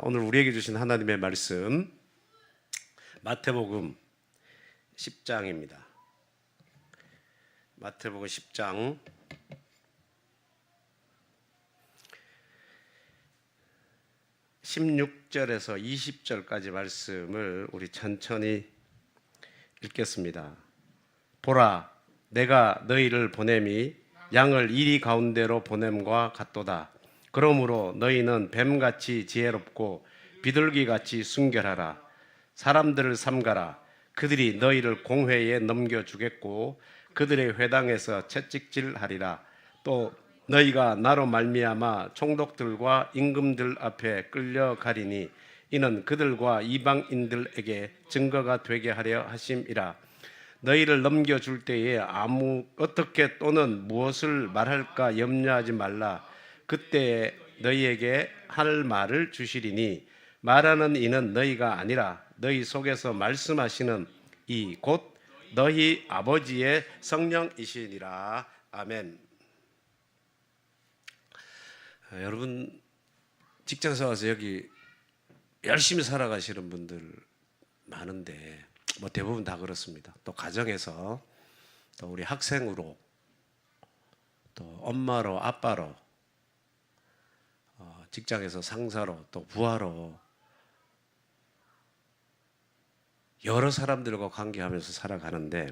오늘 우리에게 주신 하나님의 말씀 마태복음 10장입니다. 마태복음 10장 16절에서 20절까지 말씀을 우리 천천히 읽겠습니다. 보라, 내가 너희를 보냄이 양을 이리 가운데로 보냄과 같도다. 그러므로 너희는 뱀같이 지혜롭고 비둘기같이 순결하라. 사람들을 삼가라. 그들이 너희를 공회에 넘겨주겠고 그들의 회당에서 채찍질하리라. 또 너희가 나로 말미암아 총독들과 임금들 앞에 끌려가리니 이는 그들과 이방인들에게 증거가 되게 하려 하심이라. 너희를 넘겨줄 때에 어떻게 또는 무엇을 말할까 염려하지 말라. 그때 너희에게 할 말을 주시리니 말하는 이는 너희가 아니라 너희 속에서 말씀하시는 이 곧 너희 아버지의 성령이시니라. 아멘. 여러분, 직장에서 와서 여기 열심히 살아가시는 분들 많은데 뭐 대부분 다 그렇습니다. 또 가정에서 또 우리 학생으로 또 엄마로 아빠로 직장에서 상사로 또 부하로 여러 사람들과 관계하면서 살아가는데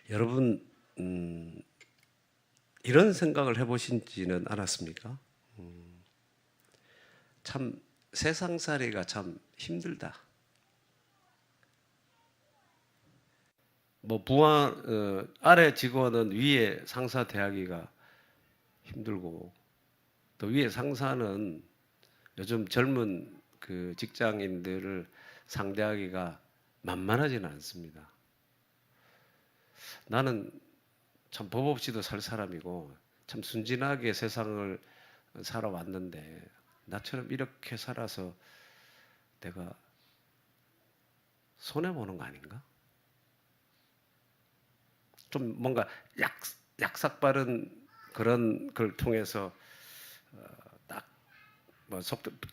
여러분 이런 생각을 해보신지는 않았습니까? 참 세상살이가 참 힘들다. 뭐 부하 아래 직원은 위에 상사 대하기가 힘들고 또 위에 상사는 요즘 젊은 그 직장인들을 상대하기가 만만하지는 않습니다. 나는 참 법 없이도 살 사람이고 참 순진하게 세상을 살아왔는데 나처럼 이렇게 살아서 내가 손해보는 거 아닌가? 좀 뭔가 약삭빠른 그런 걸 통해서 딱 뭐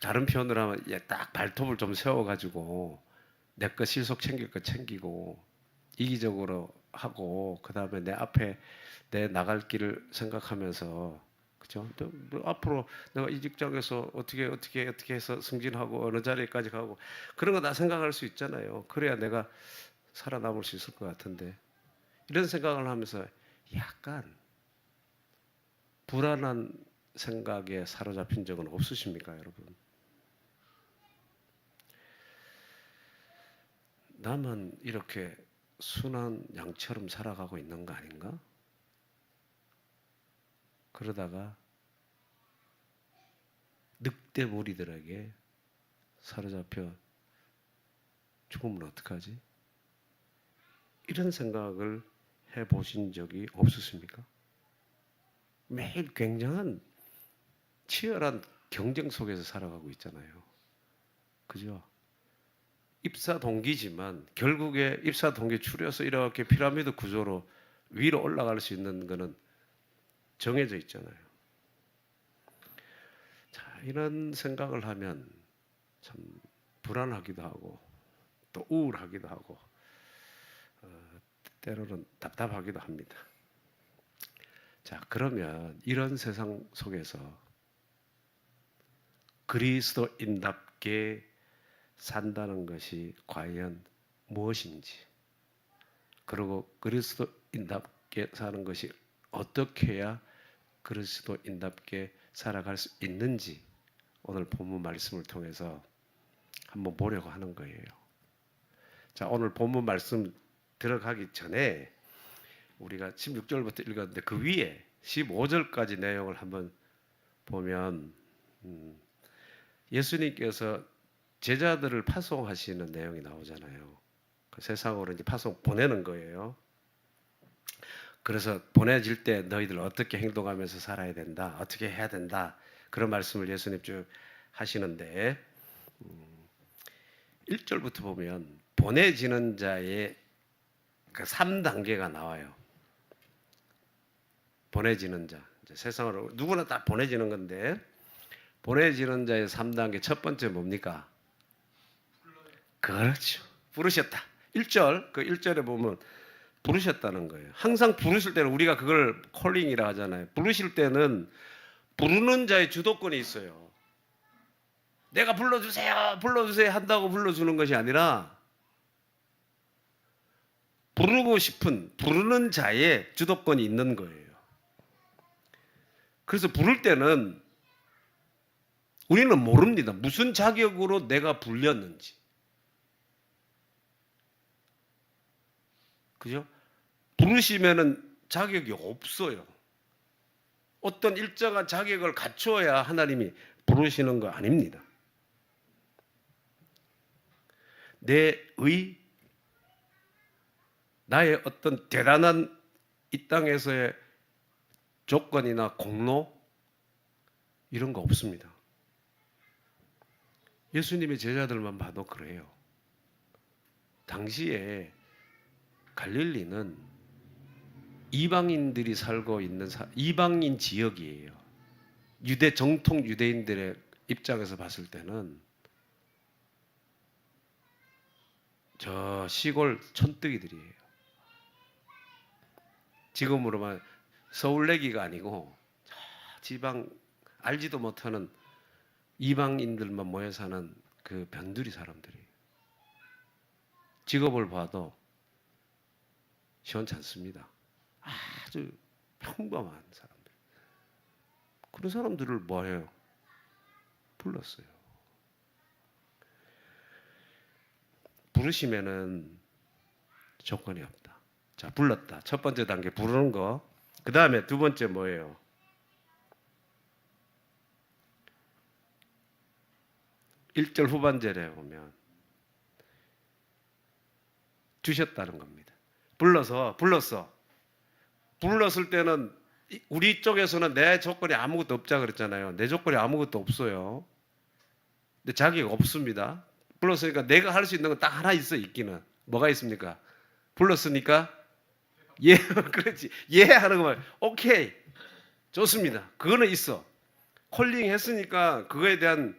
다른 표현을 하면 딱 발톱을 좀 세워가지고 내 거 실속 챙길 거 챙기고 이기적으로 하고 그 다음에 내 앞에 내 나갈 길을 생각하면서 그죠? 뭐 앞으로 내가 이 직장에서 어떻게 해서 승진하고 어느 자리까지 가고 그런 거 다 생각할 수 있잖아요. 그래야 내가 살아남을 수 있을 것 같은데 이런 생각을 하면서 약간 불안한 생각에 사로잡힌 적은 없으십니까, 여러분? 나만 이렇게 순한 양처럼 살아가고 있는 거 아닌가? 그러다가 늑대 무리들에게 사로잡혀 죽으면 어떡하지? 이런 생각을 해보신 적이 없으십니까? 매일 굉장한 치열한 경쟁 속에서 살아가고 있잖아요. 그죠? 입사 동기지만 결국에 입사 동기 추려서 이렇게 피라미드 구조로 위로 올라갈 수 있는 것은 정해져 있잖아요. 자, 이런 생각을 하면 참 불안하기도 하고 또 우울하기도 하고 때로는 답답하기도 합니다. 자, 그러면 이런 세상 속에서 그리스도인답게 산다는 것이 과연 무엇인지, 그리고 그리스도인답게 사는 것이 어떻게 해야 그리스도인답게 살아갈 수 있는지 오늘 본문 말씀을 통해서 한번 보려고 하는 거예요. 자, 오늘 본문 말씀 들어가기 전에 우리가 16절부터 읽었는데 그 위에 15절까지 내용을 한번 보면 예수님께서 제자들을 파송하시는 내용이 나오잖아요. 그 세상으로 이제 파송 보내는 거예요. 그래서 보내질 때 너희들 어떻게 행동하면서 살아야 된다, 어떻게 해야 된다 그런 말씀을 예수님 쭉 하시는데 1절부터 보면 보내지는 자의 그 3단계가 나와요. 보내지는 자, 이제 세상으로 누구나 다 보내지는 건데 보내지는 자의 3단계 첫 번째 뭡니까? 그렇죠. 부르셨다. 1절, 그 1절에 보면 부르셨다는 거예요. 항상 부르실 때는 우리가 그걸 콜링이라 하잖아요. 부르실 때는 부르는 자의 주도권이 있어요. 내가 불러주세요, 불러주세요 한다고 불러주는 것이 아니라 부르고 싶은 부르는 자의 주도권이 있는 거예요. 그래서 부를 때는 우리는 모릅니다. 무슨 자격으로 내가 불렸는지. 그죠? 부르시면은 자격이 없어요. 어떤 일정한 자격을 갖추어야 하나님이 부르시는 거 아닙니다. 나의 어떤 대단한 이 땅에서의 조건이나 공로 이런 거 없습니다. 예수님의 제자들만 봐도 그래요. 당시에 갈릴리는 이방인들이 살고 있는 이방인 지역이에요. 정통 유대인들의 입장에서 봤을 때는 저 시골 촌뜨기들이에요. 지금으로만 서울 내기가 아니고 지방 알지도 못하는 이방인들만 모여 사는 그 변두리 사람들이에요. 직업을 봐도 시원치 않습니다. 아주 평범한 사람들. 그런 사람들을 뭐해요? 불렀어요. 부르시면은 조건이 없다. 자, 불렀다. 첫 번째 단계 부르는 거. 그 다음에 두 번째 뭐예요? (1절) 후반절에 보면 주셨다는 겁니다. 불렀을 때는 우리 쪽에서는 내 조건이 아무것도 없자 그랬잖아요. 내 조건이 아무것도 없어요. 근데 자기가 없습니다. 불렀으니까 내가 할 수 있는 건 딱 하나 있기는. 뭐가 있습니까? 불렀으니까 예, 그렇지. 예 하는 거면 오케이. 좋습니다. 그거는 있어. 콜링 했으니까 그거에 대한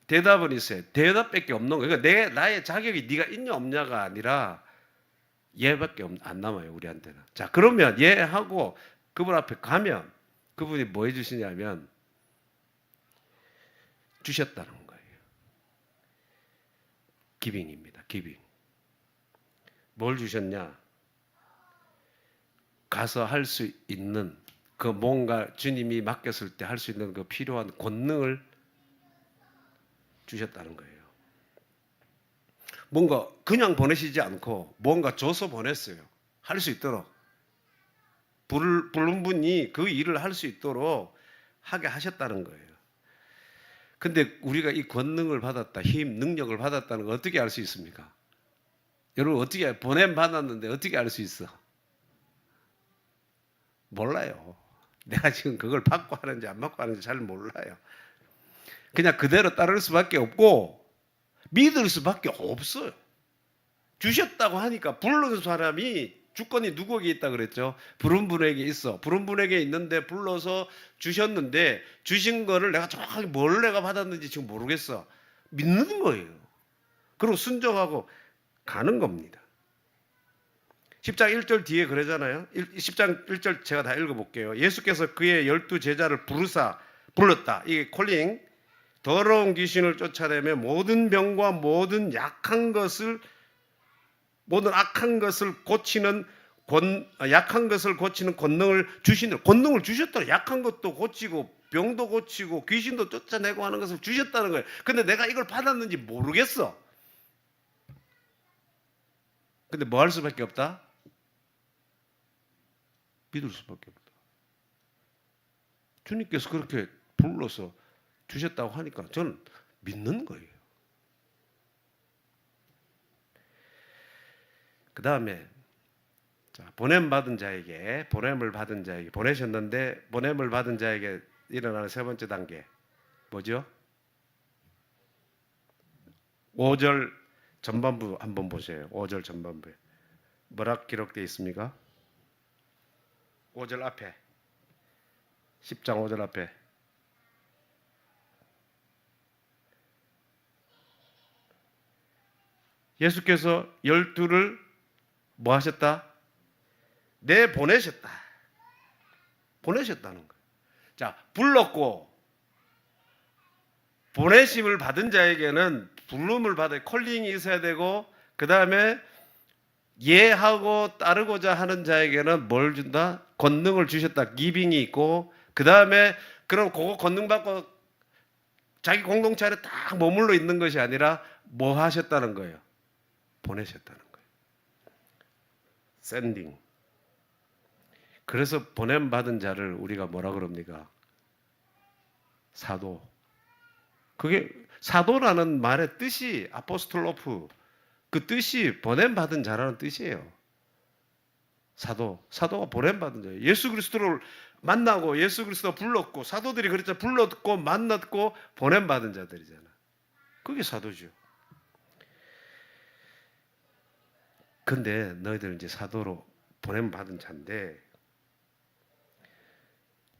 대답은 있어요. 대답밖에 없는 거예요. 그러니까 나의 자격이 네가 있냐 없냐가 아니라 예밖에 안 남아요. 우리한테는. 자, 그러면 예 하고 그분 앞에 가면 그분이 뭐 해주시냐면 주셨다는 거예요. 기빙입니다. 기빙. 뭘 주셨냐? 가서 할 수 있는 그 뭔가 주님이 맡겼을 때 할 수 있는 그 필요한 권능을 주셨다는 거예요. 뭔가 그냥 보내시지 않고 뭔가 줘서 보냈어요. 할 수 있도록. 부른 분이 그 일을 할 수 있도록 하게 하셨다는 거예요. 근데 우리가 이 권능을 받았다, 힘, 능력을 받았다는 걸 어떻게 알 수 있습니까? 여러분 어떻게 보냄 받았는데 어떻게 알 수 있어? 몰라요. 내가 지금 그걸 받고 하는지 안 받고 하는지 잘 몰라요. 그냥 그대로 따를 수밖에 없고 믿을 수밖에 없어요. 주셨다고 하니까 부르는 사람이 주권이 누구에게 있다 그랬죠? 부른 분에게 있어. 부른 분에게 있는데 불러서 주셨는데 주신 거를 내가 정확하게 뭘 내가 받았는지 지금 모르겠어. 믿는 거예요. 그리고 순종하고 가는 겁니다. 10장 1절 뒤에 그러잖아요. 10장 1절 제가 다 읽어볼게요. 예수께서 그의 12 제자를 불렀다. 이게 콜링. 더러운 귀신을 쫓아내며 모든 병과 모든 악한 것을 고치는 약한 것을 고치는 권능을 주셨다. 약한 것도 고치고 병도 고치고 귀신도 쫓아내고 하는 것을 주셨다는 거예요. 근데 내가 이걸 받았는지 모르겠어. 근데 뭐 할 수밖에 없다? 믿을 수밖에 없다. 주님께서 그렇게 불러서 주셨다고 하니까 저는 믿는 거예요. 그 다음에 보냄을 받은 자에게 보내셨는데 보냄을 받은 자에게 일어나는 세 번째 단계 뭐죠? 5절 전반부 한번 보세요. 5절 전반부에 뭐라 기록되어 있습니까? 5절 앞에 10장 5절 앞에 예수께서 12를 뭐 하셨다? 내보내셨다. 보내셨다는 거예요. 자, 불렀고 보내심을 받은 자에게는 부름을 받아야 콜링이 있어야 되고, 그 다음에 예하고 따르고자 하는 자에게는 뭘 준다? 권능을 주셨다. 기빙이 있고, 그 다음에 그럼 그거 권능 받고 자기 공동체 안에 딱 머물러 있는 것이 아니라 뭐 하셨다는 거예요? 보내셨다는 거예요. 샌딩. 그래서 보냄 받은 자를 우리가 뭐라 그럽니까? 사도. 그게 사도라는 말의 뜻이 아포스톨로프, 그 뜻이 보냄 받은 자라는 뜻이에요. 사도가 보냄 받은 자예요. 예수 그리스도를 만나고 예수 그리스도가 불렀고, 사도들이 그랬죠. 불렀고 만났고 보냄 받은 자들이잖아. 그게 사도죠. 근데 너희들 이제 사도로 보냄 받은 자인데,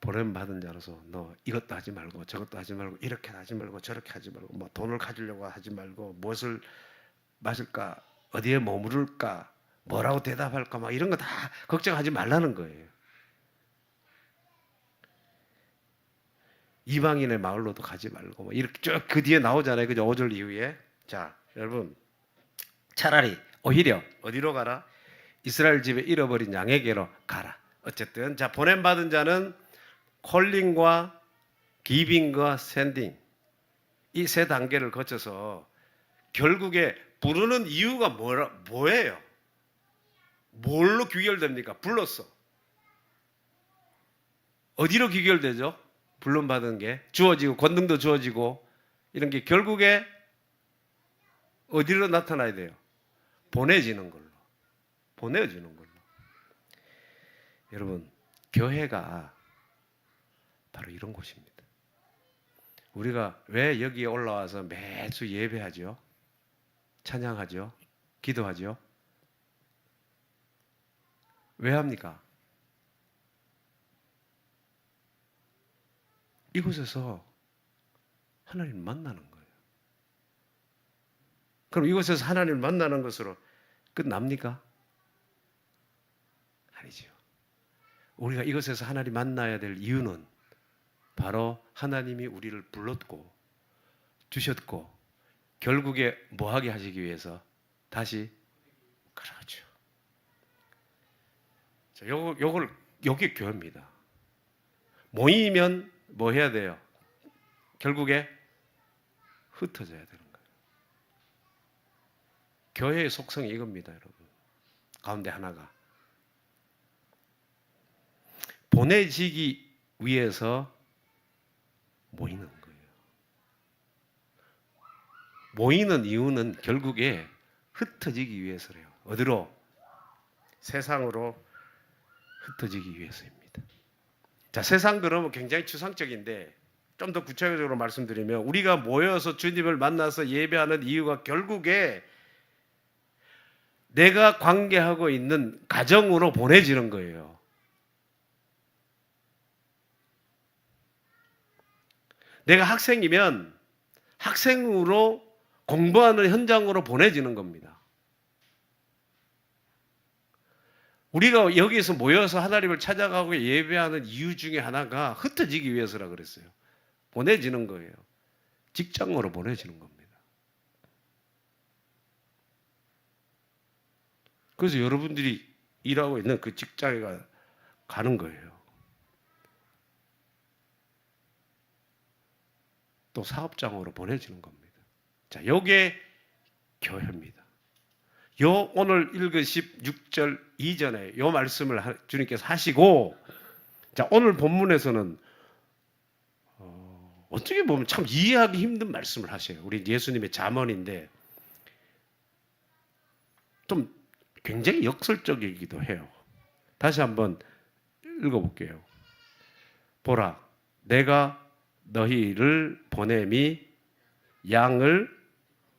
보냄 받은 자로서 너 이것도 하지 말고 저것도 하지 말고 이렇게 하지 말고 저렇게 하지 말고, 뭐 돈을 가지려고 하지 말고, 무엇을 마실까, 어디에 머무를까, 뭐라고 대답할까, 막 이런 거 다 걱정하지 말라는 거예요. 이방인의 마을로도 가지 말고, 뭐 이렇게 쭉 그 뒤에 나오잖아요. 그죠? 5절 이후에. 자, 여러분, 차라리 오히려 어디로 가라? 이스라엘 집에 잃어버린 양에게로 가라. 어쨌든 자, 보냄 받은 자는 콜링과 기빙과 샌딩, 이 세 단계를 거쳐서 결국에 부르는 이유가 뭐예요? 뭘로 귀결됩니까? 불렀어. 어디로 귀결되죠? 불론받은 게 주어지고 권능도 주어지고 이런 게 결국에 어디로 나타나야 돼요? 보내지는 걸로. 보내지는 걸로. 여러분, 교회가 바로 이런 곳입니다. 우리가 왜 여기에 올라와서 매주 예배하죠? 찬양하죠? 기도하죠? 왜 합니까? 이곳에서 하나님을 만나는 거예요. 그럼 이곳에서 하나님을 만나는 것으로 끝납니까? 아니죠. 우리가 이곳에서 하나님 만나야 될 이유는 바로 하나님이 우리를 불렀고 주셨고 결국에 뭐하게 하시기 위해서 다시, 그렇죠. 자, 요게 교회입니다. 모이면 뭐 해야 돼요? 결국에 흩어져야 되는 거예요. 교회의 속성이 이겁니다, 여러분. 가운데 하나가 보내지기 위해서 모이는 거예요. 모이는 이유는 결국에 흩어지기 위해서래요. 어디로? 세상으로 흩어지기 위해서입니다. 자, 세상 그러면 굉장히 추상적인데 좀 더 구체적으로 말씀드리면, 우리가 모여서 주님을 만나서 예배하는 이유가 결국에 내가 관계하고 있는 가정으로 보내지는 거예요. 내가 학생이면 학생으로 공부하는 현장으로 보내지는 겁니다. 우리가 여기서 모여서 하나님을 찾아가고 예배하는 이유 중에 하나가 흩어지기 위해서라 그랬어요. 보내지는 거예요. 직장으로 보내지는 겁니다. 그래서 여러분들이 일하고 있는 그 직장에 가는 거예요. 또 사업장으로 보내지는 겁니다. 자, 요게 교회입니다. 요 오늘 읽은 16절 이전에 요 말씀을 주님께서 하시고, 자, 오늘 본문에서는 어떻게 보면 참 이해하기 힘든 말씀을 하셔요. 우리 예수님의 잠언인데 좀 굉장히 역설적이기도 해요. 다시 한번 읽어볼게요. 보라, 내가 너희를 보냄이 양을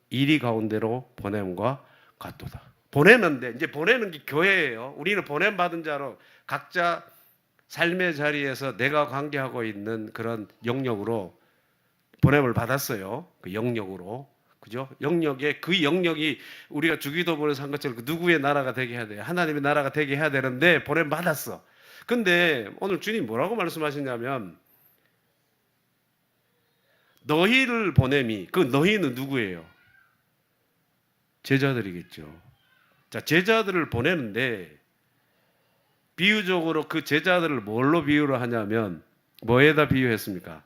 이리 가운데로 보냄과 같도다. 보내는데, 이제 보내는 게 교회예요. 우리는 보냄 받은 자로 각자 삶의 자리에서 내가 관계하고 있는 그런 영역으로 보냄을 받았어요. 그 영역으로. 그죠? 영역에 그 영역이 우리가 주기도문에서 한 것처럼 그 누구의 나라가 되게 해야 돼요. 하나님의 나라가 되게 해야 되는데 보냄 받았어. 근데 오늘 주님 뭐라고 말씀하시냐면 너희를 보냄이 그 너희는 누구예요? 제자들이겠죠. 자, 제자들을 보내는데 비유적으로 그 제자들을 뭘로 비유를 하냐면 뭐에다 비유했습니까?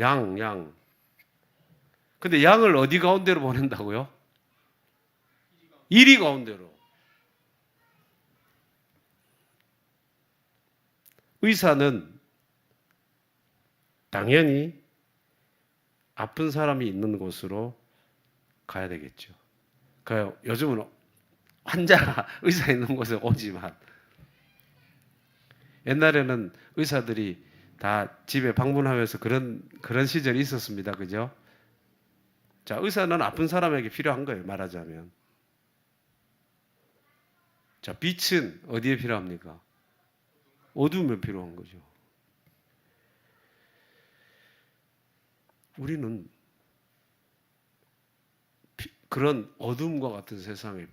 양. 근데 양을 어디 가운데로 보낸다고요? 이리 가운데로. 의사는 당연히 아픈 사람이 있는 곳으로 가야 되겠죠. 그 요즘은 환자가 의사 있는 곳에 오지만 옛날에는 의사들이 다 집에 방문하면서 그런 시절이 있었습니다. 그죠? 자, 의사는 아픈 사람에게 필요한 거예요. 말하자면. 자, 빛은 어디에 필요합니까? 어두움에 필요한 거죠. 우리는 그런 어둠과 같은 세상에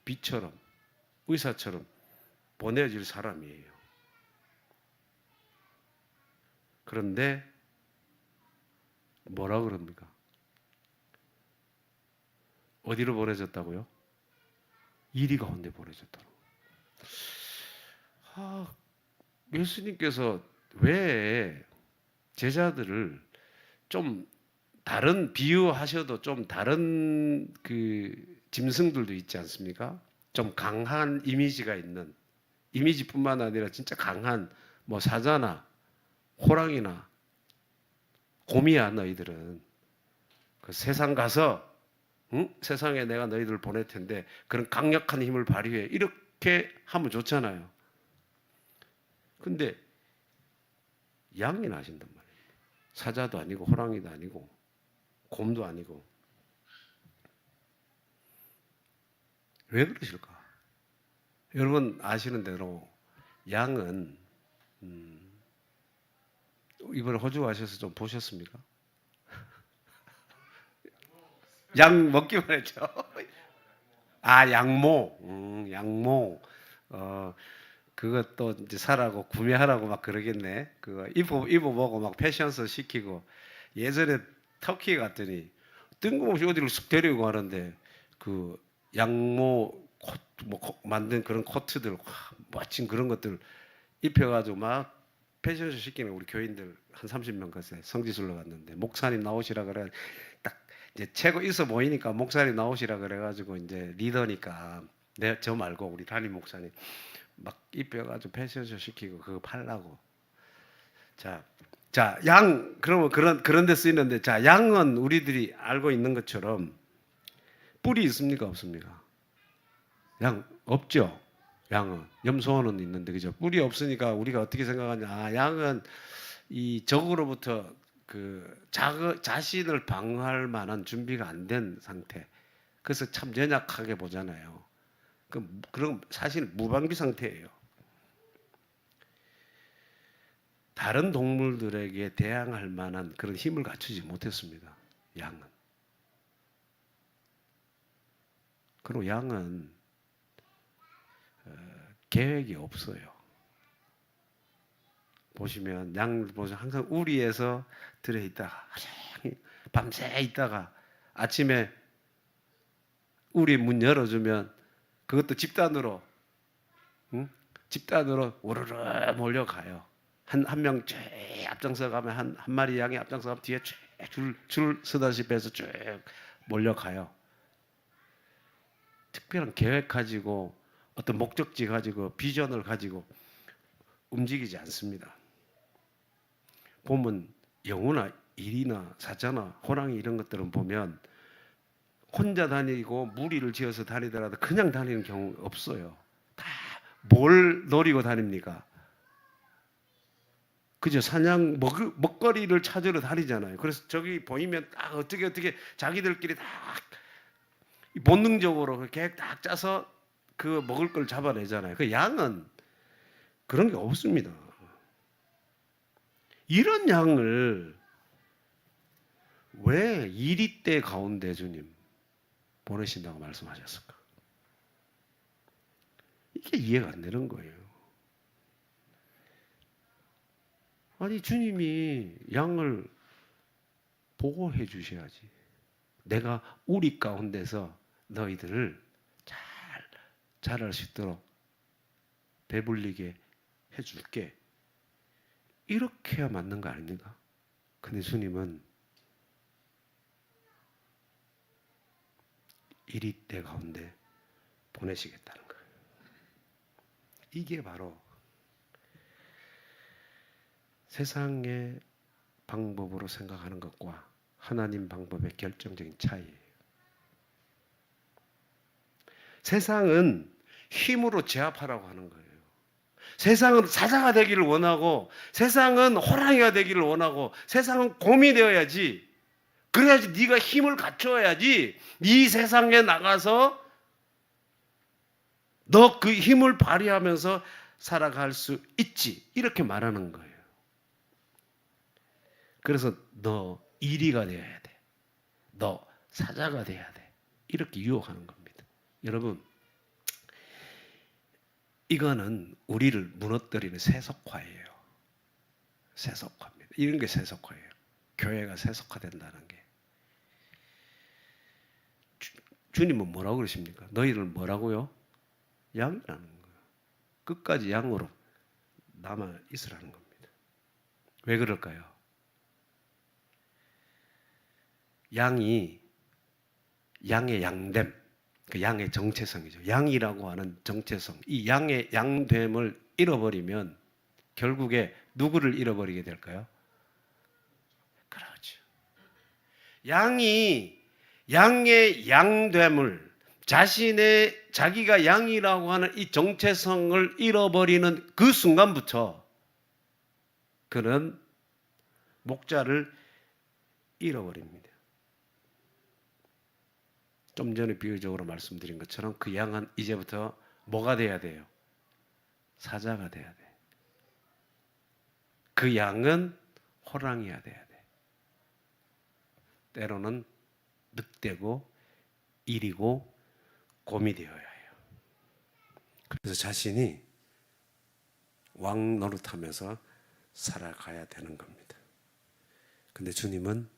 빛처럼 의사처럼 보내질 사람이에요. 그런데 뭐라 그럽니까? 어디로 보내졌다고요? 이리 가운데 보내졌다고. 예수님께서 왜 제자들을 좀 다른 비유하셔도 좀 다른 그 짐승들도 있지 않습니까? 좀 강한 이미지가 있는 이미지뿐만 아니라 진짜 강한 뭐 사자나 호랑이나 곰이야 너희들은 그 세상 가서 응? 세상에 내가 너희들을 보낼 텐데 그런 강력한 힘을 발휘해 이렇게 하면 좋잖아요. 근데 양이 나신단 말이에요. 사자도 아니고 호랑이도 아니고 곰도 아니고 왜 그러실까? 여러분 아시는 대로 양은 이번에 호주 가셔서 좀 보셨습니까? 양 먹기만 했죠. 아 양모. 어 그것도 이제 사라고 구매하라고 막 그러겠네. 그거 입어보고 막 패션서 시키고 예전에 터키 갔더니 뜬금없이 어디를 쑥 데리고 가는데 그 양모 만든 그런 코트들 멋진 그런 것들 입혀가지고 막 패션쇼 시키는 우리 교인들 한 30명 갔어요. 성지순례 갔는데 목사님 나오시라 그래 딱 이제 최고 있어 보이니까 목사님 나오시라 그래가지고 이제 리더니까 저 말고 우리 담임 목사님 막 입혀가지고 패션쇼 시키고 그거 팔라고. 그러면 그런 데 쓰이는데, 자, 양은 우리들이 알고 있는 것처럼 뿔이 있습니까? 없습니까? 양, 없죠? 양은. 염소는 있는데, 그죠? 뿔이 없으니까 우리가 어떻게 생각하냐. 아, 양은 이 적으로부터 자신을 방어할 만한 준비가 안 된 상태. 그래서 참 연약하게 보잖아요. 그럼 사실 무방비 상태예요. 다른 동물들에게 대항할 만한 그런 힘을 갖추지 못했습니다. 양은. 그리고 양은 계획이 없어요. 보시면 양 보시면 항상 우리에서 들어있다가 밤새 있다가 아침에 우리 문 열어주면 그것도 집단으로 집단으로 우르르 몰려가요. 한 명 쭉 앞장서 가면 한 마리 양이 앞장서 가면 뒤에 줄 서다시피 해서 쭉 몰려가요. 특별한 계획 가지고 어떤 목적지 가지고 비전을 가지고 움직이지 않습니다. 보면 영우나 일이나 사자나 호랑이 이런 것들은 보면 혼자 다니고 무리를 지어서 다니더라도 그냥 다니는 경우 없어요. 다 뭘 노리고 다닙니까? 그죠? 사냥 먹거리를 찾으러 다니잖아요. 그래서 저기 보이면 딱 어떻게 자기들끼리 다 본능적으로 계획 딱 짜서 그 먹을 걸 잡아내잖아요. 그 양은 그런 게 없습니다. 이런 양을 왜 이리때 가운데 주님 보내신다고 말씀하셨을까? 이게 이해가 안 되는 거예요. 아니 주님이 양을 보호해 주셔야지. 내가 우리 가운데서 너희들을 잘 자랄 수 있도록 배불리게 해줄게. 이렇게 해야 맞는 거 아닙니까? 근데 주님은 이리 때 가운데 보내시겠다는 거예요. 이게 바로 세상의 방법으로 생각하는 것과 하나님 방법의 결정적인 차이예요. 세상은 힘으로 제압하라고 하는 거예요. 세상은 사자가 되기를 원하고, 세상은 호랑이가 되기를 원하고, 세상은 곰이 되어야지. 그래야지 네가 힘을 갖춰야지. 이 세상에 나가서 너 그 힘을 발휘하면서 살아갈 수 있지. 이렇게 말하는 거예요. 그래서 너 이리가 되어야 돼. 너 사자가 돼야 돼. 이렇게 유혹하는 겁니다. 여러분, 이거는 우리를 무너뜨리는 세속화예요. 세속화입니다. 이런 게 세속화예요. 교회가 세속화된다는 게. 주님은 뭐라고 그러십니까? 너희를 뭐라고요? 양이라는 거예요. 끝까지 양으로 남아 있으라는 겁니다. 왜 그럴까요? 양의 양됨, 그 양의 정체성이죠. 양이라고 하는 정체성, 이 양의 양됨을 잃어버리면 결국에 누구를 잃어버리게 될까요? 그렇죠. 양의 양됨을, 자기가 양이라고 하는 이 정체성을 잃어버리는 그 순간부터 그는 목자를 잃어버립니다. 좀 전에 비유적으로 말씀드린 것처럼 그 양은 이제부터 뭐가 돼야 돼요? 사자가 돼야 돼. 그 양은 호랑이가 돼야 돼. 때로는 늑대고 일이고 곰이 되어야 해요. 그래서 자신이 왕 노릇하면서 살아가야 되는 겁니다. 근데 주님은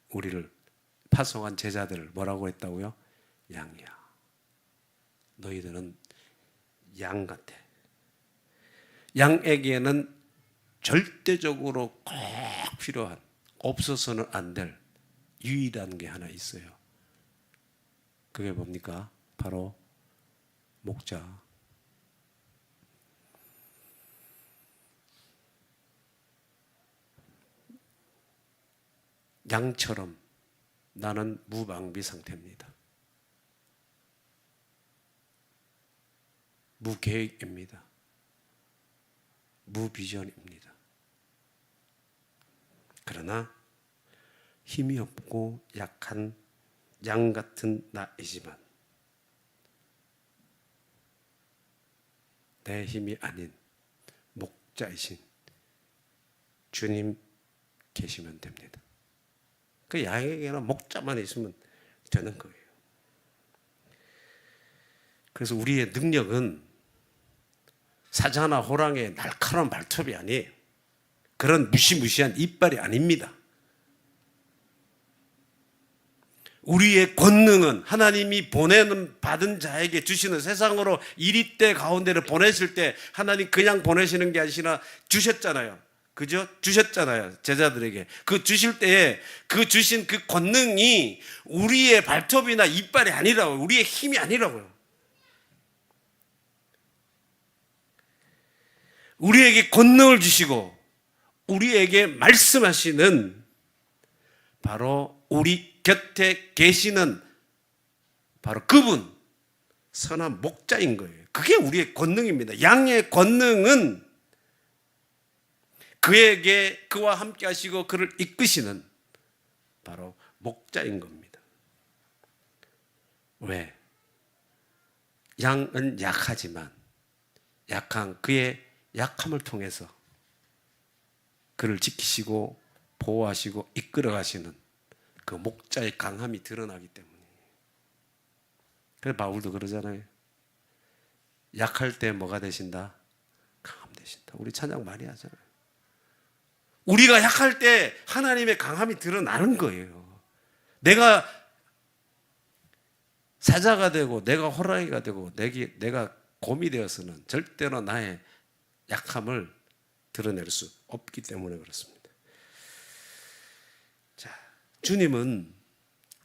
우리를 파송한 제자들을 뭐라고 했다고요? 양이야. 너희들은 양 같아. 양에게는 절대적으로 꼭 필요한, 없어서는 안 될 유일한 게 하나 있어요. 그게 뭡니까? 바로 목자. 양처럼 나는 무방비 상태입니다. 무계획입니다. 무비전입니다. 그러나 힘이 없고 약한 양 같은 나이지만 내 힘이 아닌 목자이신 주님 계시면 됩니다. 그 양에게는 목자만 있으면 되는 거예요. 그래서 우리의 능력은 사자나 호랑이의 날카로운 발톱이 아니에요. 그런 무시무시한 이빨이 아닙니다. 우리의 권능은 하나님이 받은 자에게 주시는, 세상으로 이리때 가운데를 보내실 때 하나님 그냥 보내시는 게 아니라 주셨잖아요. 그죠? 주셨잖아요. 제자들에게. 그 주실 때에 그 주신 그 권능이 우리의 발톱이나 이빨이 아니라고요. 우리의 힘이 아니라고요. 우리에게 권능을 주시고 우리에게 말씀하시는 바로 우리 곁에 계시는 바로 그분, 선한 목자인 거예요. 그게 우리의 권능입니다. 양의 권능은 그와 함께 하시고 그를 이끄시는 바로 목자인 겁니다. 왜? 양은 약하지만 약한 그의 약함을 통해서 그를 지키시고 보호하시고 이끌어 가시는 그 목자의 강함이 드러나기 때문에 그래서 바울도 그러잖아요. 약할 때 뭐가 되신다? 강함 되신다. 우리 찬양 많이 하잖아요. 우리가 약할 때 하나님의 강함이 드러나는 거예요. 내가 사자가 되고 내가 호랑이가 되고 내가 곰이 되어서는 절대로 나의 약함을 드러낼 수 없기 때문에 그렇습니다. 자, 주님은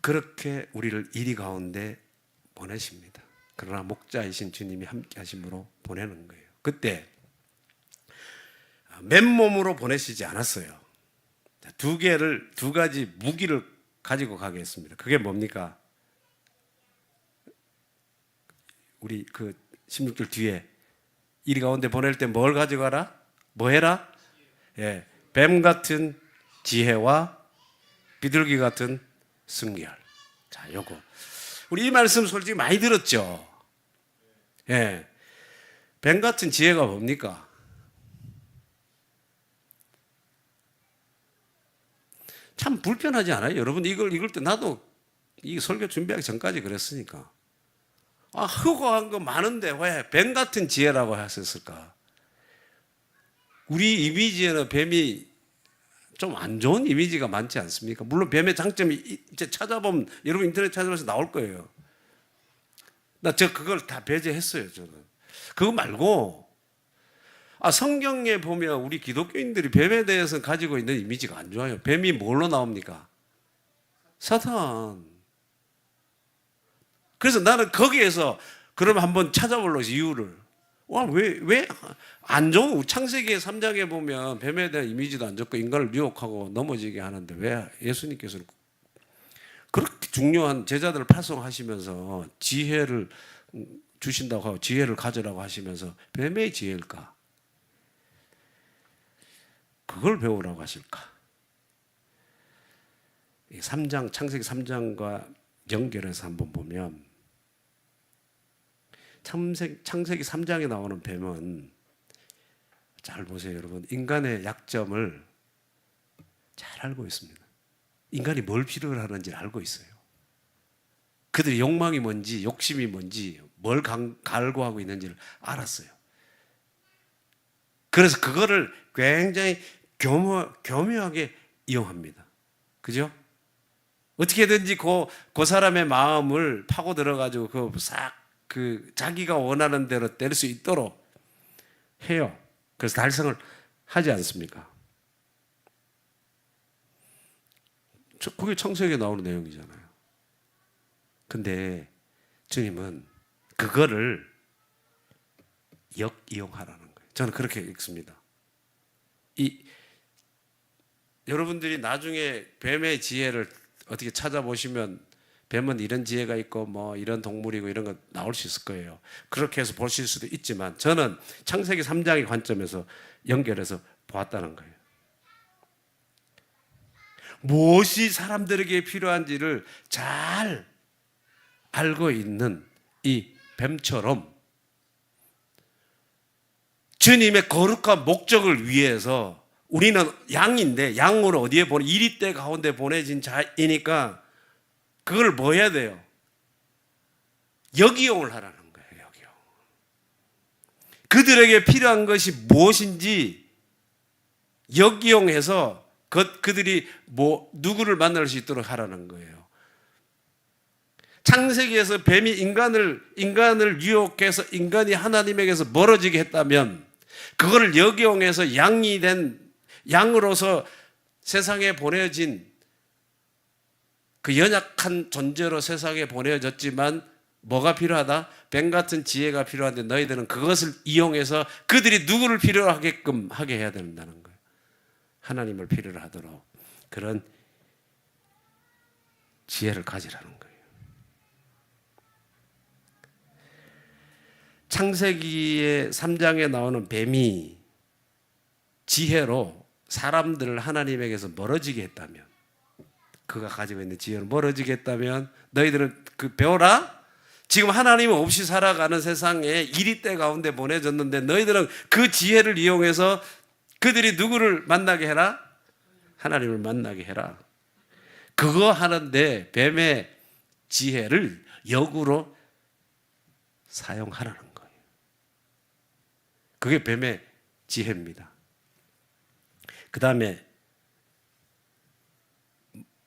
그렇게 우리를 이리 가운데 보내십니다. 그러나 목자이신 주님이 함께 하심으로 보내는 거예요. 그때 맨몸으로 보내시지 않았어요. 두 가지 무기를 가지고 가게 했습니다. 그게 뭡니까? 우리 그 16절 뒤에 이리 가운데 보낼 때 뭘 가져가라? 뭐 해라? 예, 뱀 같은 지혜와 비둘기 같은 순결. 자, 요거. 우리 이 말씀 솔직히 많이 들었죠? 예. 뱀 같은 지혜가 뭡니까? 참 불편하지 않아요? 여러분, 이걸 읽을 때 나도 이 설교 준비하기 전까지 그랬으니까. 아, 흑어한 거 많은데 왜 뱀 같은 지혜라고 하셨을까? 우리 이미지에는 뱀이 좀 안 좋은 이미지가 많지 않습니까? 물론 뱀의 장점이 이제 찾아보면 여러분 인터넷 찾아봐서 나올 거예요. 그걸 다 배제했어요, 저는. 그거 말고, 성경에 보면 우리 기독교인들이 뱀에 대해서 가지고 있는 이미지가 안 좋아요. 뱀이 뭘로 나옵니까? 사탄. 그래서 나는 거기에서 그러면 한번 찾아보려고 이유를. 왜 안 좋은, 창세기 3장에 보면 뱀에 대한 이미지도 안 좋고 인간을 유혹하고 넘어지게 하는데 왜 예수님께서는 그렇게 중요한 제자들을 파송하시면서 지혜를 주신다고 하고 지혜를 가져라고 하시면서 뱀의 지혜일까? 그걸 배우라고 하실까? 3장, 창세기 3장과 연결해서 한번 보면 창세기 3장에 나오는 뱀은 잘 보세요, 여러분. 인간의 약점을 잘 알고 있습니다. 인간이 뭘 필요로 하는지 알고 있어요. 그들의 욕망이 뭔지, 욕심이 뭔지, 뭘 갈구하고 있는지를 알았어요. 그래서 그거를 굉장히 교묘하게 이용합니다. 그죠? 어떻게든지 그 사람의 마음을 파고 들어가지고 자기가 원하는 대로 될 수 있도록 해요. 그래서 달성을 하지 않습니까? 그게 창세기에 나오는 내용이잖아요. 근데 주님은 그거를 역이용하라는 거예요. 저는 그렇게 읽습니다. 여러분들이 나중에 뱀의 지혜를 어떻게 찾아보시면 뱀은 이런 지혜가 있고 뭐 이런 동물이고 이런 거 나올 수 있을 거예요. 그렇게 해서 보실 수도 있지만 저는 창세기 3장의 관점에서 연결해서 보았다는 거예요. 무엇이 사람들에게 필요한지를 잘 알고 있는 이 뱀처럼 주님의 거룩한 목적을 위해서 우리는 양인데 양으로 어디에 이리떼 가운데 보내진 자이니까 그걸 뭐 해야 돼요? 역이용을 하라는 거예요. 역이용. 그들에게 필요한 것이 무엇인지 역이용해서 그들이 누구를 만날 수 있도록 하라는 거예요. 창세기에서 뱀이 인간을 유혹해서 인간이 하나님에게서 멀어지게 했다면 그거를 역이용해서 양으로서 세상에 보내진 그 연약한 존재로 세상에 보내졌지만 뭐가 필요하다? 뱀 같은 지혜가 필요한데 너희들은 그것을 이용해서 그들이 누구를 필요로 하게끔 하게 해야 된다는 거예요. 하나님을 필요로 하도록 그런 지혜를 가지라는 거예요. 창세기의 3장에 나오는 뱀이 지혜로 사람들을 하나님에게서 멀어지게 했다면 그가 가지고 있는 지혜를 멀어지게 했다면 너희들은 배워라. 지금 하나님 없이 살아가는 세상에 이리떼 가운데 보내졌는데 너희들은 그 지혜를 이용해서 그들이 누구를 만나게 해라? 하나님을 만나게 해라. 그거 하는데 뱀의 지혜를 역으로 사용하라는 거예요. 그게 뱀의 지혜입니다. 그 다음에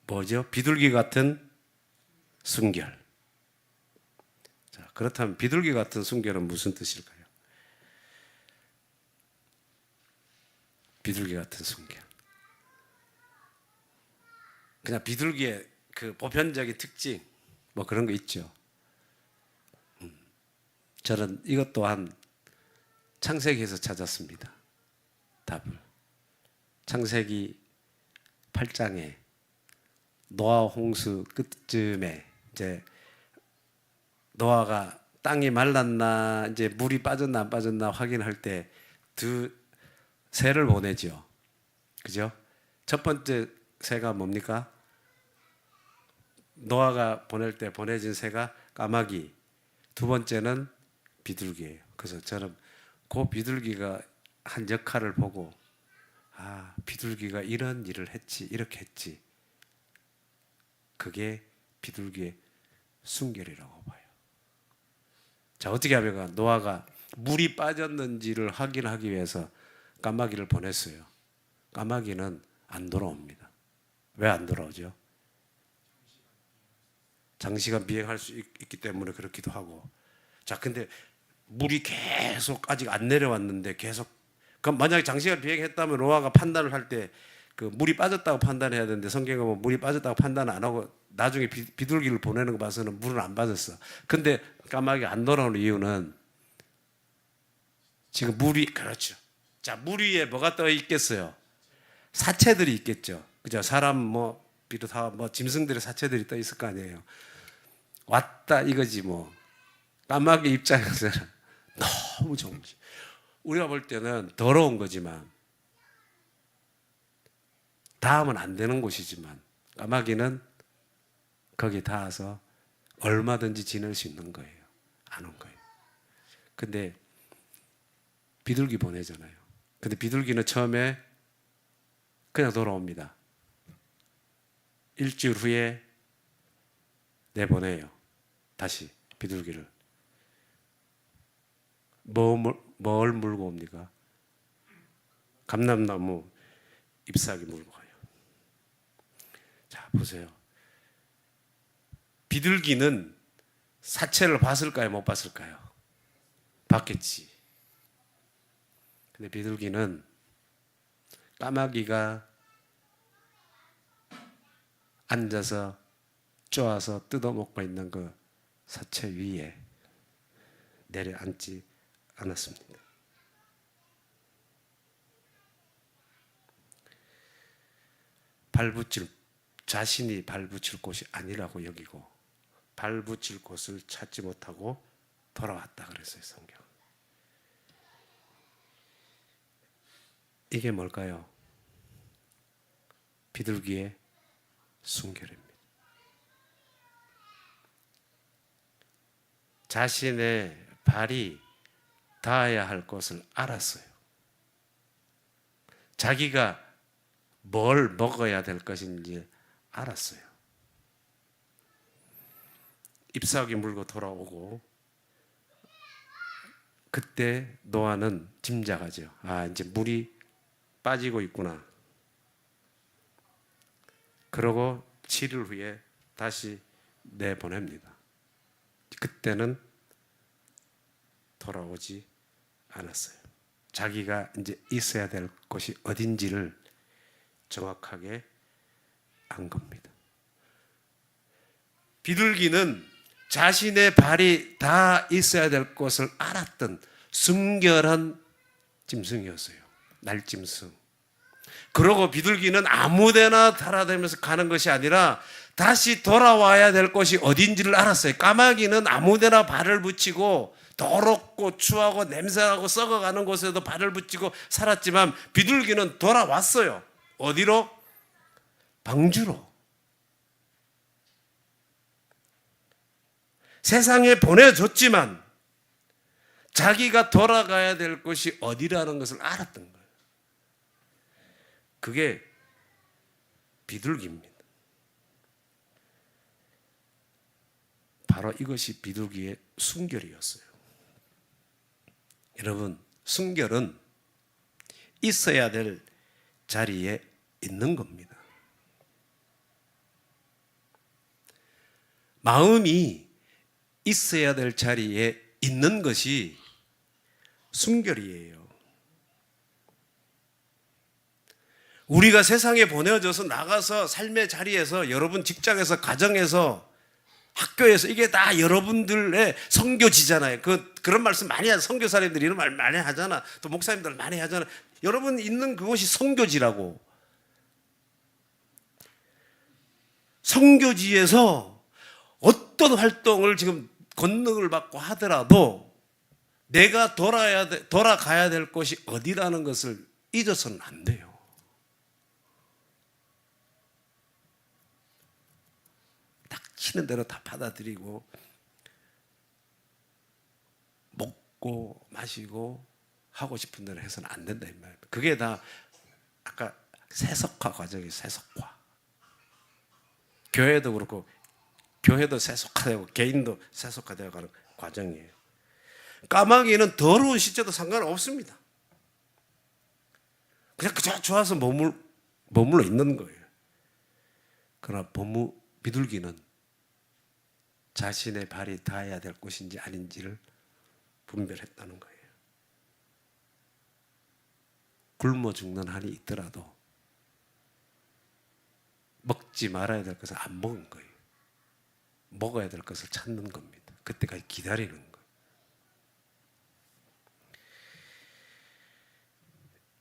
뭐죠? 비둘기 같은 순결. 자, 그렇다면 비둘기 같은 순결은 무슨 뜻일까요? 비둘기 같은 순결. 그냥 비둘기의 그 보편적인 특징, 뭐 그런 거 있죠. 저는 이것 또한 창세기에서 찾았습니다. 답을. 창세기 8장에 노아 홍수 끝쯤에 이제 노아가 땅이 말랐나 이제 물이 빠졌나 안 빠졌나 확인할 때 두 새를 보내죠. 그죠? 첫 번째 새가 뭡니까? 노아가 보낼 때 보내진 새가 까마귀. 두 번째는 비둘기예요. 그래서 저는 그 비둘기가 한 역할을 보고 아, 비둘기가 이런 일을 했지, 이렇게 했지. 그게 비둘기의 순결이라고 봐요. 자, 어떻게 하면 노아가 물이 빠졌는지를 확인하기 위해서 까마귀를 보냈어요. 까마귀는 안 돌아옵니다. 왜 안 돌아오죠? 장시간 비행할 수 있기 때문에 그렇기도 하고. 자, 근데 물이 계속 아직 안 내려왔는데 계속 그럼 만약에 장시간 비행했다면 노아가 판단을 할 때 그 물이 빠졌다고 판단해야 되는데 성경에 보면 물이 빠졌다고 판단 안 하고 나중에 비둘기를 보내는 거 봐서는 물은 안 빠졌어. 근데 까마귀가 안 돌아오는 이유는 지금 물이 그렇죠. 자, 물 위에 뭐가 떠 있겠어요? 사체들이 있겠죠. 그죠? 사람 뭐 비롯하고 뭐 짐승들의 사체들이 떠 있을 거 아니에요. 왔다 이거지 뭐. 까마귀 입장에서는 너무 좋은 거지. 우리가 볼 때는 더러운 거지만 닿으면 안 되는 곳이지만 까마귀는 거기 닿아서 얼마든지 지낼 수 있는 거예요. 안 온 거예요. 근데 비둘기 보내잖아요. 근데 비둘기는 처음에 그냥 돌아옵니다. 일주일 후에 내보내요. 다시 비둘기를. 뭘 물고 옵니까? 감람나무 잎사귀 물고 가요. 자, 보세요. 비둘기는 사체를 봤을까요? 못 봤을까요? 봤겠지. 근데 비둘기는 까마귀가 앉아서 쪼아서 뜯어먹고 있는 그 사체 위에 내려앉지 않았습니다. 자신이 발붙일 곳이 아니라고 여기고 발붙일 곳을 찾지 못하고 돌아왔다 그랬어요, 성경. 이게 뭘까요? 비둘기의 순결입니다. 자신의 발이 닿아야 할 것을 알았어요. 자기가 뭘 먹어야 될 것인지 알았어요. 잎사귀 물고 돌아오고 그때 노아는 짐작하죠. 아, 이제 물이 빠지고 있구나. 그러고 7일 후에 다시 내보냅니다. 그때는 돌아오지 않았어요. 자기가 이제 있어야 될 곳이 어딘지를 정확하게 안 겁니다. 비둘기는 자신의 발이 다 있어야 될 곳을 알았던 순결한 짐승이었어요. 날짐승. 그러고 비둘기는 아무데나 달아다니면서 가는 것이 아니라 다시 돌아와야 될 곳이 어딘지를 알았어요. 까마귀는 아무데나 발을 붙이고 더럽고 추하고 냄새나고 썩어가는 곳에도 발을 붙이고 살았지만 비둘기는 돌아왔어요. 어디로? 방주로. 세상에 보내줬지만 자기가 돌아가야 될 곳이 어디라는 것을 알았던 거예요. 그게 비둘기입니다. 바로 이것이 비둘기의 순결이었어요. 여러분, 순결은 있어야 될 자리에 있는 겁니다. 마음이 있어야 될 자리에 있는 것이 순결이에요. 우리가 세상에 보내져서 나가서 삶의 자리에서, 여러분 직장에서, 가정에서, 학교에서, 이게 다 여러분들의 선교지잖아요. 그런 말씀 많이 하잖아요. 선교사님들이 이런 말 많이 하잖아. 또 목사님들 많이 하잖아. 여러분 있는 그곳이 선교지라고. 선교지에서 어떤 활동을 지금 권능을 받고 하더라도 내가 돌아가야 될 곳이 어디라는 것을 잊어서는 안 돼요. 닥치는 대로 다 받아들이고 먹고 마시고 하고 싶은 대로 해서는 안 된다 이 말입니다. 그게 다 아까 세속화 과정이에요. 세속화. 교회도 그렇고, 교회도 세속화되고 개인도 세속화되어 가는 과정이에요. 까마귀는 더러운 시체도 상관없습니다. 그냥 좋아서 머물러 있는 거예요. 그러나 비둘기는 자신의 발이 닿아야 될 곳인지 아닌지를 분별했다는 거예요. 굶어 죽는 한이 있더라도 먹지 말아야 될 것을 안 먹은 거예요. 먹어야 될 것을 찾는 겁니다. 그때까지 기다리는 거예요.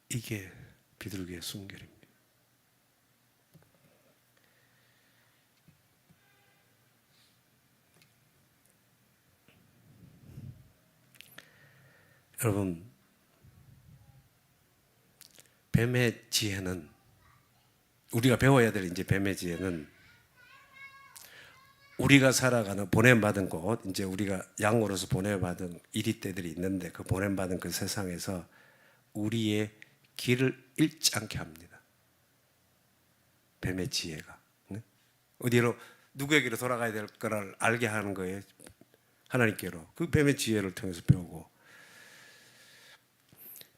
이게 비둘기의 순결입니다. 여러분, 뱀의 지혜는, 우리가 배워야 될 이제 뱀의 지혜는, 우리가 살아가는 보냄받은 곳, 이제 우리가 양으로서 보냄받은 이리떼들이 있는데 그 보냄받은 그 세상에서 우리의 길을 잃지 않게 합니다. 뱀의 지혜가. 어디로, 누구에게로 돌아가야 될 거를 알게 하는 거예요. 하나님께로. 그 뱀의 지혜를 통해서 배우고,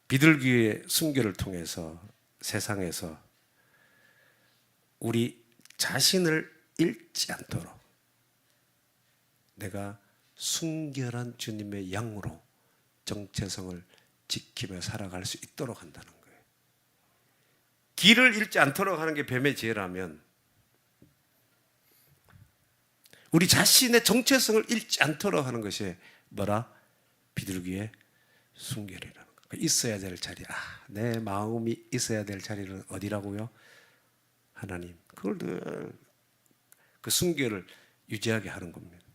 비둘기의 순결을 통해서 세상에서 우리 자신을 잃지 않도록 내가 순결한 주님의 양으로 정체성을 지키며 살아갈 수 있도록 한다는 거예요. 길을 잃지 않도록 하는 게 뱀의 지혜라면, 우리 자신의 정체성을 잃지 않도록 하는 것이 뭐라? 비둘기의 순결이라는 거예요. 있어야 될 자리, 내 마음이 있어야 될 자리는 어디라고요? 하나님. 그걸 늘 그 순결을 유지하게 하는 겁니다.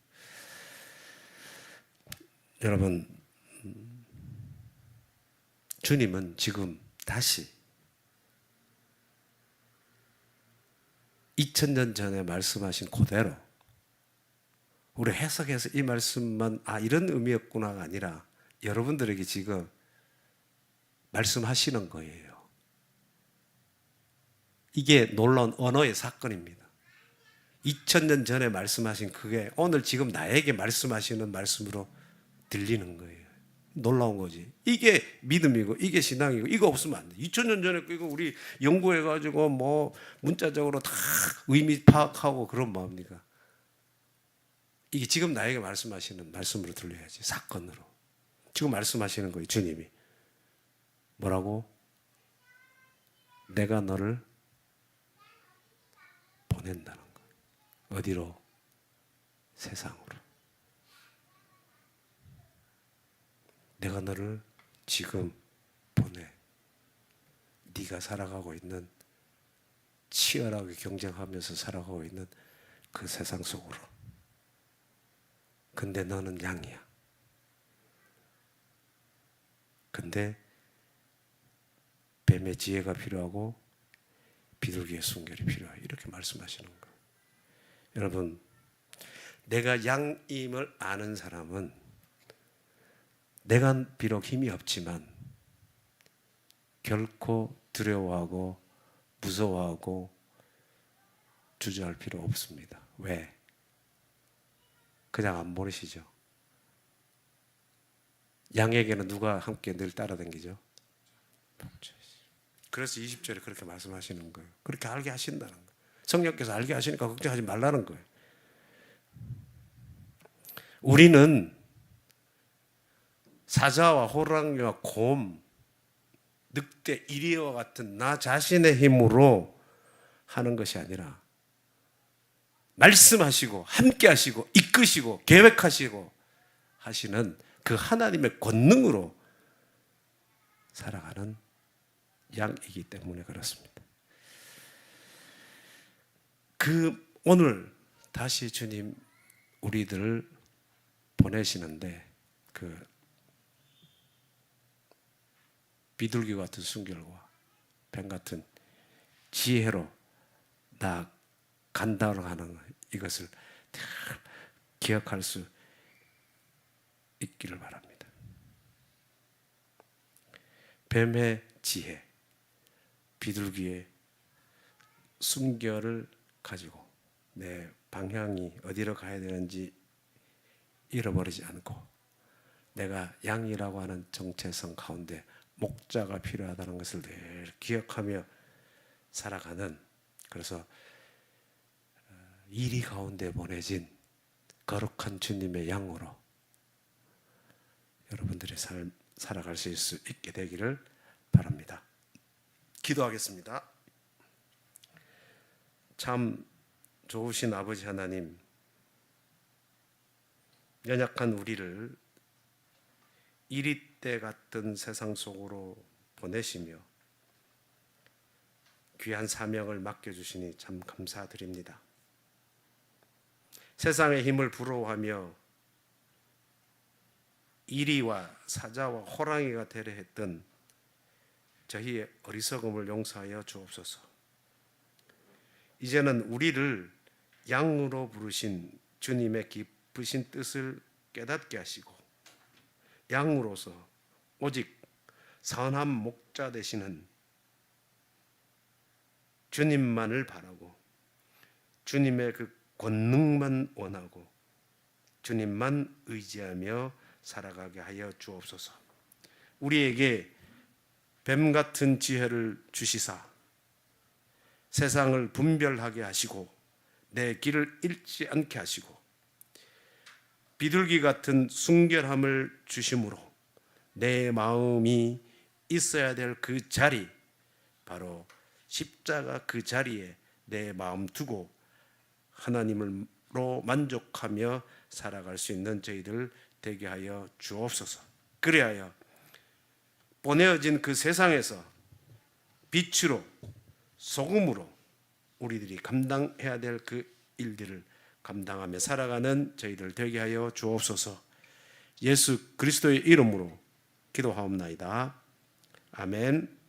여러분, 주님은 지금 다시 2000년 전에 말씀하신 그대로 우리 해석해서 이 말씀만 이런 의미였구나가 아니라 여러분들에게 지금 말씀하시는 거예요. 이게 놀라운 언어의 사건입니다. 2000년 전에 말씀하신 그게 오늘 지금 나에게 말씀하시는 말씀으로 들리는 거예요. 놀라운 거지. 이게 믿음이고 이게 신앙이고, 이거 없으면 안 돼. 2000년 전에 이거 우리 연구해가지고 뭐 문자적으로 다 의미 파악하고 그런 마음입니까? 이게 지금 나에게 말씀하시는 말씀으로 들려야지. 사건으로. 지금 말씀하시는 거예요. 주님이. 뭐라고? 내가 너를 보낸다는 거예요. 어디로? 세상으로. 내가 너를 지금 보내. 네가 살아가고 있는, 치열하게 경쟁하면서 살아가고 있는 그 세상 속으로. 근데 너는 양이야. 근데 뱀의 지혜가 필요하고 비둘기의 순결이 필요해. 이렇게 말씀하시는 거예요. 여러분, 내가 양임을 아는 사람은 내가 비록 힘이 없지만 결코 두려워하고 무서워하고 주저할 필요 없습니다. 왜? 그냥 안 모르시죠? 양에게는 누가 함께 늘 따라다니죠? 목자이시. 그래서 20절에 그렇게 말씀하시는 거예요. 그렇게 알게 하신다는 거예요. 성령께서 알게 하시니까 걱정하지 말라는 거예요. 우리는 사자와 호랑이와 곰, 늑대, 이리와 같은 나 자신의 힘으로 하는 것이 아니라 말씀하시고 함께 하시고 이끄시고 계획하시고 하시는 그 하나님의 권능으로 살아가는 양이기 때문에 그렇습니다. 오늘 다시 주님 우리들을 보내시는데 비둘기 같은 순결과 뱀 같은 지혜로 나 간다고 하는 이것을 기억할 수 있기를 바랍니다. 뱀의 지혜, 비둘기의 순결을 가지고 내 방향이 어디로 가야 되는지 잃어버리지 않고 내가 양이라고 하는 정체성 가운데 목자가 필요하다는 것을 늘 기억하며 살아가는, 그래서 이리 가운데 보내진 거룩한 주님의 양으로 여러분들의 삶 살아갈 수 있게 되기를 바랍니다. 기도하겠습니다. 참 좋으신 아버지 하나님, 연약한 우리를 이리때 같은 세상 속으로 보내시며 귀한 사명을 맡겨주시니 참 감사드립니다. 세상의 힘을 부러워하며 이리와 사자와 호랑이가 되려 했던 저희의 어리석음을 용서하여 주옵소서. 이제는 우리를 양으로 부르신 주님의 깊으신 뜻을 깨닫게 하시고 양으로서 오직 선한 목자 되시는 주님만을 바라고 주님의 그 권능만 원하고 주님만 의지하며 살아가게 하여 주옵소서. 우리에게 뱀 같은 지혜를 주시사 세상을 분별하게 하시고 내 길을 잃지 않게 하시고 비둘기 같은 순결함을 주심으로 내 마음이 있어야 될 그 자리, 바로 십자가 그 자리에 내 마음 두고 하나님으로 만족하며 살아갈 수 있는 저희들 되게 하여 주옵소서. 그리하여 보내어진 그 세상에서 빛으로 소금으로 우리들이 감당해야 될 그 일들을 감당하며 살아가는 저희들 되게 하여 주옵소서. 예수 그리스도의 이름으로 기도하옵나이다. 아멘.